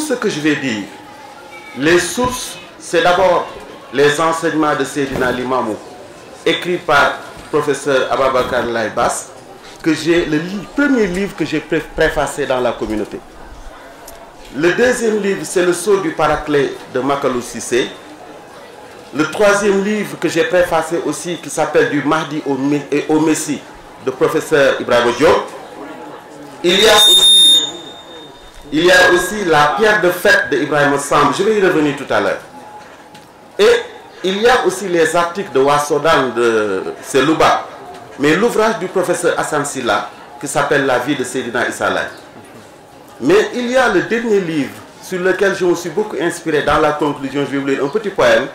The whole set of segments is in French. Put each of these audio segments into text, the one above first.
ce que je vais dire, les sources, c'est d'abord les enseignements de Seydina Limamou, écrits par professeur Ababakar Laïbas, que j'ai le premier livre que j'ai préfacé dans la communauté. Le deuxième livre, c'est le Sceau du Paraclet de Makalou Cissé. Le troisième livre que j'ai préfacé aussi, qui s'appelle Du Mahdi au Messie, de professeur Ibrahima Diop. Il y a aussi La Pierre de fête de Ibrahima Samb, je vais y revenir tout à l'heure. Et il y a aussi les articles de Wassodan de Selouba, mais l'ouvrage du professeur Hassan Silla, qui s'appelle La vie de Seydina Issa Laye. Mais il y a le dernier livre sur lequel je me suis beaucoup inspiré dans la conclusion, je vais vous lire un petit poème.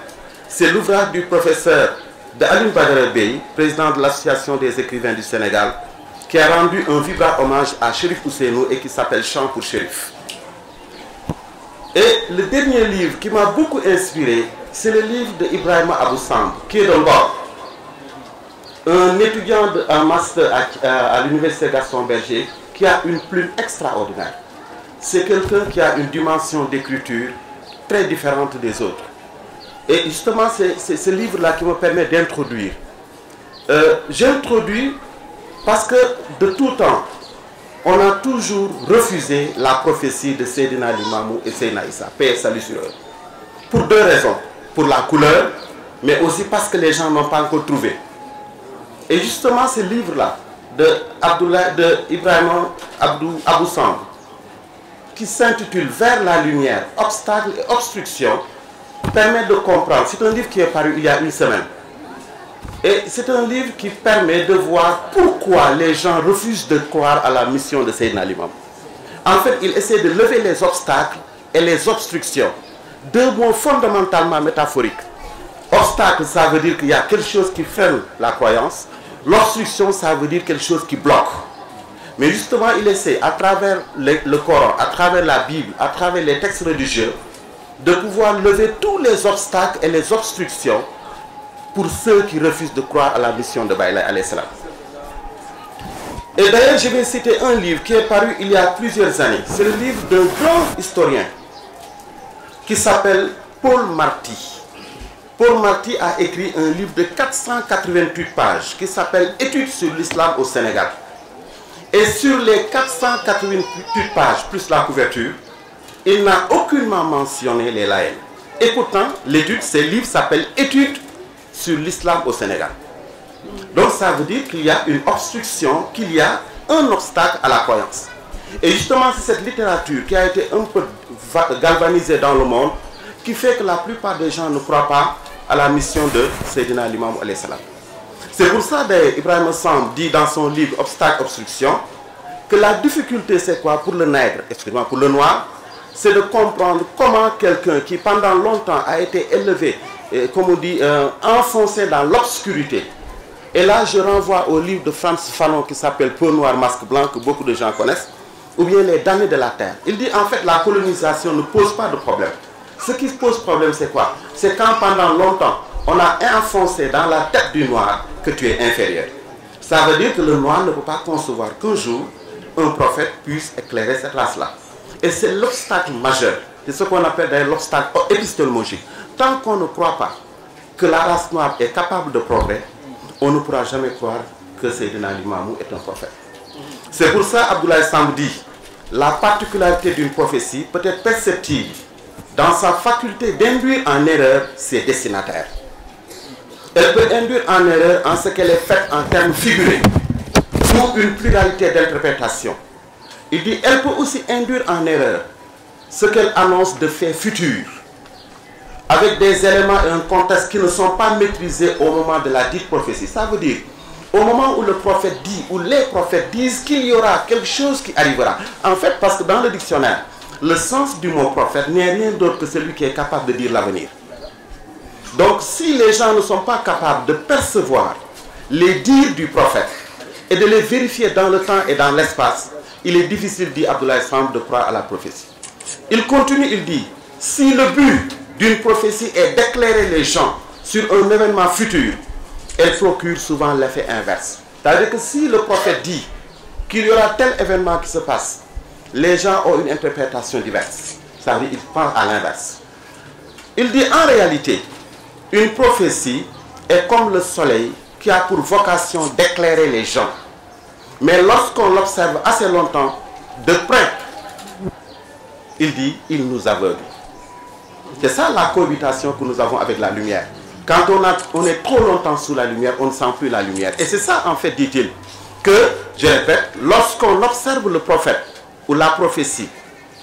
C'est l'ouvrage du professeur de Alioune Badara Bey, président de l'Association des écrivains du Sénégal, qui a rendu un vibrant hommage à Chérif Ousseynou et qui s'appelle Chant pour Chérif. Et le dernier livre qui m'a beaucoup inspiré, c'est le livre de Ibrahima Abou Samb, qui est d'abord un étudiant en master à l'université Gaston Berger, qui a une plume extraordinaire. C'est quelqu'un qui a une dimension d'écriture très différente des autres. Et justement, c'est ce livre-là qui me permet d'introduire. J'introduis parce que de tout temps, on a toujours refusé la prophétie de Seydina Limamou et Seydina Issa, paix et salut sur eux. Pour deux raisons. Pour la couleur, mais aussi parce que les gens n'ont pas encore trouvé. Et justement, ce livre-là, de Ibrahima Abou Samb, qui s'intitule Vers la lumière, obstacles et obstructions, permet de comprendre. C'est un livre qui est paru il y a une semaine. Et c'est un livre qui permet de voir pourquoi les gens refusent de croire à la mission de Seydina Limamou. En fait, il essaie de lever les obstacles et les obstructions. Deux mots fondamentalement métaphoriques. Obstacle, ça veut dire qu'il y a quelque chose qui freine la croyance. L'obstruction, ça veut dire quelque chose qui bloque. Mais justement, il essaie, à travers le Coran, à travers la Bible, à travers les textes religieux, de pouvoir lever tous les obstacles et les obstructions pour ceux qui refusent de croire à la mission de Baye Laye alayhi salam. Et d'ailleurs, je vais citer un livre qui est paru il y a plusieurs années. C'est le livre d'un grand historien qui s'appelle Paul Marty. Paul Marty a écrit un livre de 488 pages qui s'appelle Études sur l'islam au Sénégal. Et sur les 488 pages, plus la couverture, il n'a aucunement mentionné les laïcs. Et pourtant, l'étude, ce livre s'appelle Études sur l'islam au Sénégal. Donc ça veut dire qu'il y a une obstruction, qu'il y a un obstacle à la croyance. Et justement, c'est cette littérature qui a été un peu galvanisée dans le monde qui fait que la plupart des gens ne croient pas à la mission de Seydina Limamou alayhi salam. C'est pour ça qu'Ibrahima Samb dit dans son livre Obstacle, Obstruction que la difficulté c'est quoi pour le nègre, excusez-moi, pour le noir, c'est de comprendre comment quelqu'un qui pendant longtemps a été élevé, comme on dit, enfoncé dans l'obscurité. Et là je renvoie au livre de Frantz Fanon qui s'appelle Peau noire, masque blanc, que beaucoup de gens connaissent, ou bien Les damnés de la terre. Il dit en fait la colonisation ne pose pas de problème. Ce qui pose problème c'est quoi? C'est quand pendant longtemps on a enfoncé dans la tête du noir que tu es inférieur. Ça veut dire que le noir ne peut pas concevoir qu'un jour un prophète puisse éclairer cette race-là. Et c'est l'obstacle majeur. C'est ce qu'on appelle d'ailleurs l'obstacle épistémologique. Tant qu'on ne croit pas que la race noire est capable de progrès, on ne pourra jamais croire que Seydina Limamou est un prophète. C'est pour ça Abdoulaye Samb dit la particularité d'une prophétie peut être perceptible dans sa faculté d'induire en erreur ses destinataires. Elle peut induire en erreur en ce qu'elle est faite en termes figurés ou une pluralité d'interprétations. Il dit elle peut aussi induire en erreur ce qu'elle annonce de faits futurs avec des éléments et un contexte qui ne sont pas maîtrisés au moment de la dite prophétie. Ça veut dire au moment où le prophète dit, ou les prophètes disent qu'il y aura quelque chose qui arrivera. En fait, parce que dans le dictionnaire, le sens du mot prophète n'est rien d'autre que celui qui est capable de dire l'avenir. Donc si les gens ne sont pas capables de percevoir les dires du prophète et de les vérifier dans le temps et dans l'espace, il est difficile, dit Abdoulaye Samb, de croire à la prophétie. Il continue, il dit, si le but d'une prophétie est d'éclairer les gens sur un événement futur, elle procure souvent l'effet inverse. C'est-à-dire que si le prophète dit qu'il y aura tel événement qui se passe, les gens ont une interprétation diverse. Ça veut dire qu'il pense à l'inverse. Il dit en réalité, une prophétie est comme le soleil qui a pour vocation d'éclairer les gens. Mais lorsqu'on l'observe assez longtemps, de près, il dit, il nous aveugle. C'est ça la cohabitation que nous avons avec la lumière. Quand on est trop longtemps sous la lumière, on ne sent plus la lumière. Et c'est ça, en fait, dit-il, que, je répète, lorsqu'on observe le prophète ou la prophétie,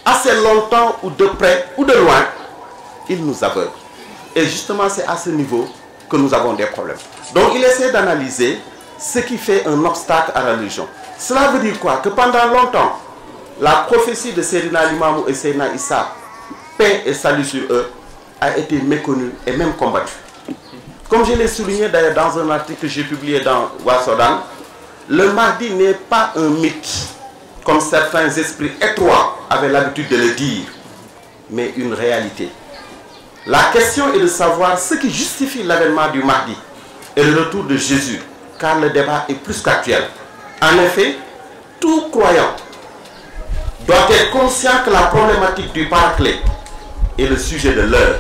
assez longtemps ou de près ou de loin, il nous aveugle. Et justement, c'est à ce niveau que nous avons des problèmes. Donc, il essaie d'analyser ce qui fait un obstacle à la religion. Cela veut dire quoi? Que pendant longtemps, la prophétie de Seydina Limamou et Seydina Issa, paix et salut sur eux, a été méconnue et même combattue. Comme je l'ai souligné d'ailleurs dans un article que j'ai publié dans Wassodan, le Mahdi n'est pas un mythe, comme certains esprits étroits avaient l'habitude de le dire, mais une réalité. La question est de savoir ce qui justifie l'avènement du Mahdi et le retour de Jésus, car le débat est plus qu'actuel. En effet, tout croyant doit être conscient que la problématique du Paraclet est le sujet de l'heure.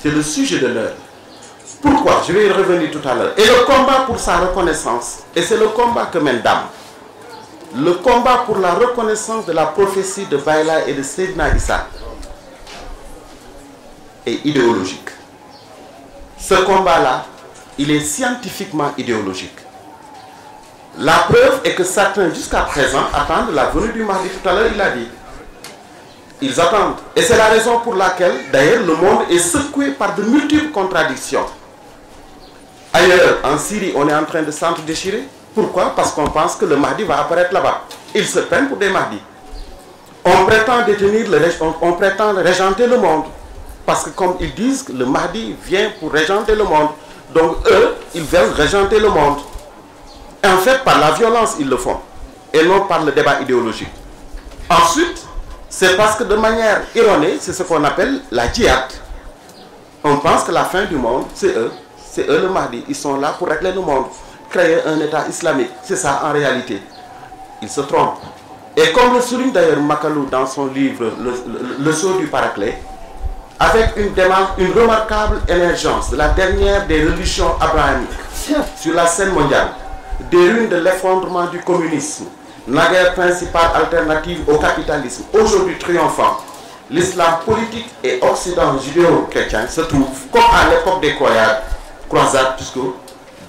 C'est le sujet de l'heure. Pourquoi? Je vais y revenir tout à l'heure. Et le combat pour sa reconnaissance, et c'est le combat que mène Dame, le combat pour la reconnaissance de la prophétie de Bayla et de Seydina Issa est idéologique. Ce combat-là, il est scientifiquement idéologique. La preuve est que certains, jusqu'à présent, attendent la venue du Mahdi. Tout à l'heure, il a dit. Ils attendent. Et c'est la raison pour laquelle, d'ailleurs, le monde est secoué par de multiples contradictions. Ailleurs, en Syrie, on est en train de s'entre-déchirer. Pourquoi? Parce qu'on pense que le Mahdi va apparaître là-bas. Ils se prennent pour des Mahdis. On prétend on prétend régenter le monde. Parce que comme ils disent, le Mahdi vient pour régenter le monde. Donc eux, ils veulent régenter le monde. Et en fait, par la violence, ils le font. Et non par le débat idéologique. Ensuite, c'est parce que de manière erronée, c'est ce qu'on appelle la djihad. On pense que la fin du monde, c'est eux. C'est eux le Mahdi. Ils sont là pour régler le monde. Créer un État islamique. C'est ça en réalité. Ils se trompent. Et comme le souligne d'ailleurs Makalou dans son livre Le Sceau du Paraclet, avec une démarche, une remarquable émergence de la dernière des religions abrahamiques sur la scène mondiale, des ruines de l'effondrement du communisme, naguère principale alternative au capitalisme, aujourd'hui triomphant, l'islam politique et occident judéo-chrétien se trouvent, comme à l'époque des croisades, puisque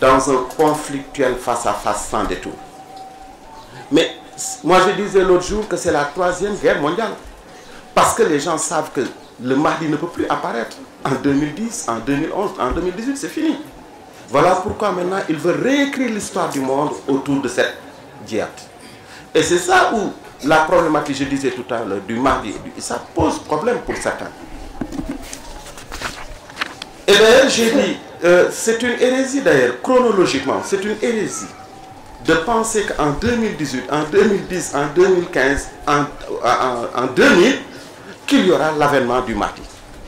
dans un conflictuel face-à-face sans détour. Mais moi je disais l'autre jour que c'est la 3e guerre mondiale. Parce que les gens savent que le Mahdi ne peut plus apparaître en 2010, en 2011, en 2018, c'est fini. Voilà pourquoi maintenant il veut réécrire l'histoire du monde autour de cette djihad. Et c'est ça où la problématique, je disais tout à l'heure, du Mahdi, ça pose problème pour certains. Et d'ailleurs, j'ai dit, c'est une hérésie d'ailleurs, chronologiquement, c'est une hérésie de penser qu'en 2018, en 2010, en 2015, en 2000, qu'il y aura l'avènement du Mahdi.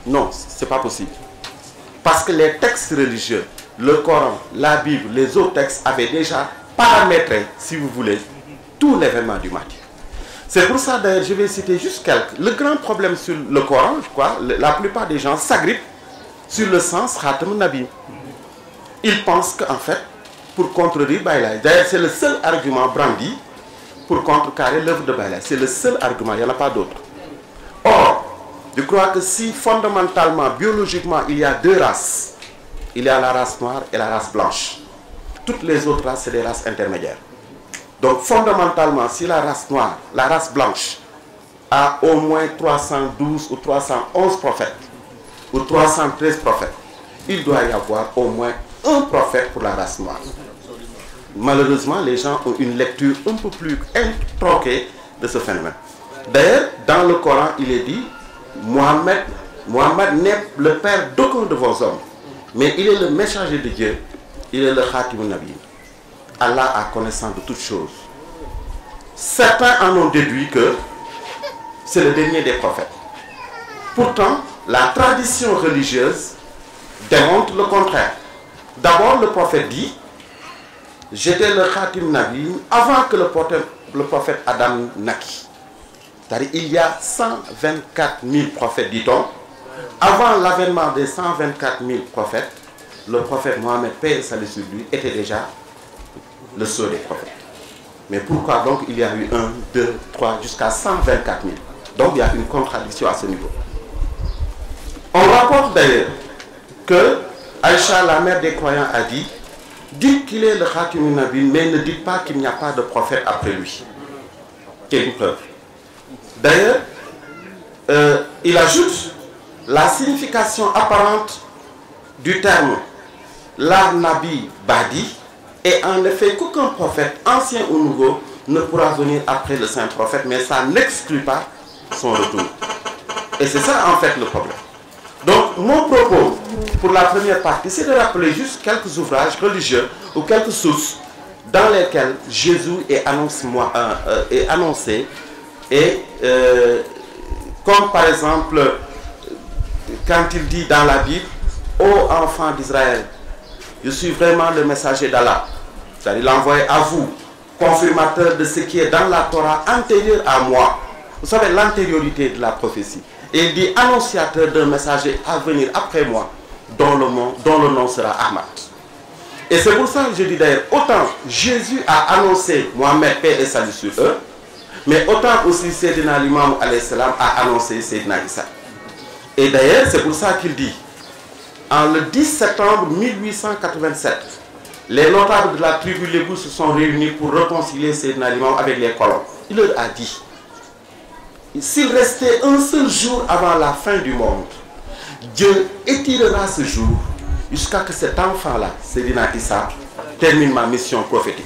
Non, ce n'est pas possible. Parce que les textes religieux, le Coran, la Bible, les autres textes avaient déjà paramétré, si vous voulez, tout l'événement du Mahdi. C'est pour ça d'ailleurs, je vais citer juste quelques. Le grand problème sur le Coran, quoi, la plupart des gens s'agrippent sur le sens Khatam Nabi. Ils pensent qu'en fait, pour contredire Bayla, d'ailleurs c'est le seul argument brandi pour contrecarrer l'œuvre de Bayla. C'est le seul argument, il n'y en a pas d'autre. Or, je crois que si fondamentalement, biologiquement, il y a deux races, il y a la race noire et la race blanche. Toutes les autres races, c'est des races intermédiaires. Donc fondamentalement, si la race noire, la race blanche, a au moins 312 ou 311 prophètes, ou 313 prophètes, il doit y avoir au moins un prophète pour la race noire. Malheureusement, les gens ont une lecture un peu plus tronquée de ce phénomène. D'ailleurs, dans le Coran, il est dit, Mohammed n'est le père d'aucun de vos hommes, mais il est le messager de Dieu, il est le Khatim Nabi. Allah a connaissance de toutes choses. Certains en ont déduit que c'est le dernier des prophètes. Pourtant, la tradition religieuse démontre le contraire. D'abord, le prophète dit, j'étais le Khatim Nabi avant que le prophète Adam naquit. C'est-à-dire il y a 124 000 prophètes, dit-on. Avant l'avènement des 124 000 prophètes, le prophète Mohammed, paix et salut sur lui, était déjà le seul des prophètes. Mais pourquoi donc il y a eu 1, 2, 3, jusqu'à 124 000? Donc il y a une contradiction à ce niveau. On rapporte d'ailleurs que Aïcha, la mère des croyants, a dit: dites qu'il est le Khatimun Nabi, mais ne dites pas qu'il n'y a pas de prophète après lui. C'est une preuve. D'ailleurs, il ajoute la signification apparente du terme la Nabi Badi est en effet qu'aucun prophète, ancien ou nouveau, ne pourra venir après le saint prophète, mais ça n'exclut pas son retour. Et c'est ça en fait le problème. Donc mon propos pour la première partie, c'est de rappeler juste quelques ouvrages religieux ou quelques sources dans lesquelles Jésus est annoncé et comme par exemple quand il dit dans la Bible: ô enfants d'Israël, je suis vraiment le messager d'Allah, c'est-à-dire l'envoyé à vous, confirmateur de ce qui est dans la Torah antérieur à moi. Vous savez l'antériorité de la prophétie. Et il dit annonciateur d'un messager à venir après moi, dont le nom sera Ahmad. Et c'est pour ça que je dis d'ailleurs, autant Jésus a annoncé Mohammed, paix et salut sur eux, mais autant aussi Sayyidina l'imam alayhi salam a annoncé Sayyidina Isa. Et d'ailleurs, c'est pour ça qu'il dit, en le 10 septembre 1887, les notables de la tribu Lébou se sont réunis pour réconcilier Sayyidina l'imam avec les colons. Il leur a dit: s'il restait un seul jour avant la fin du monde, Dieu étirera ce jour jusqu'à ce que cet enfant-là, Sayyidina Isa, termine ma mission prophétique.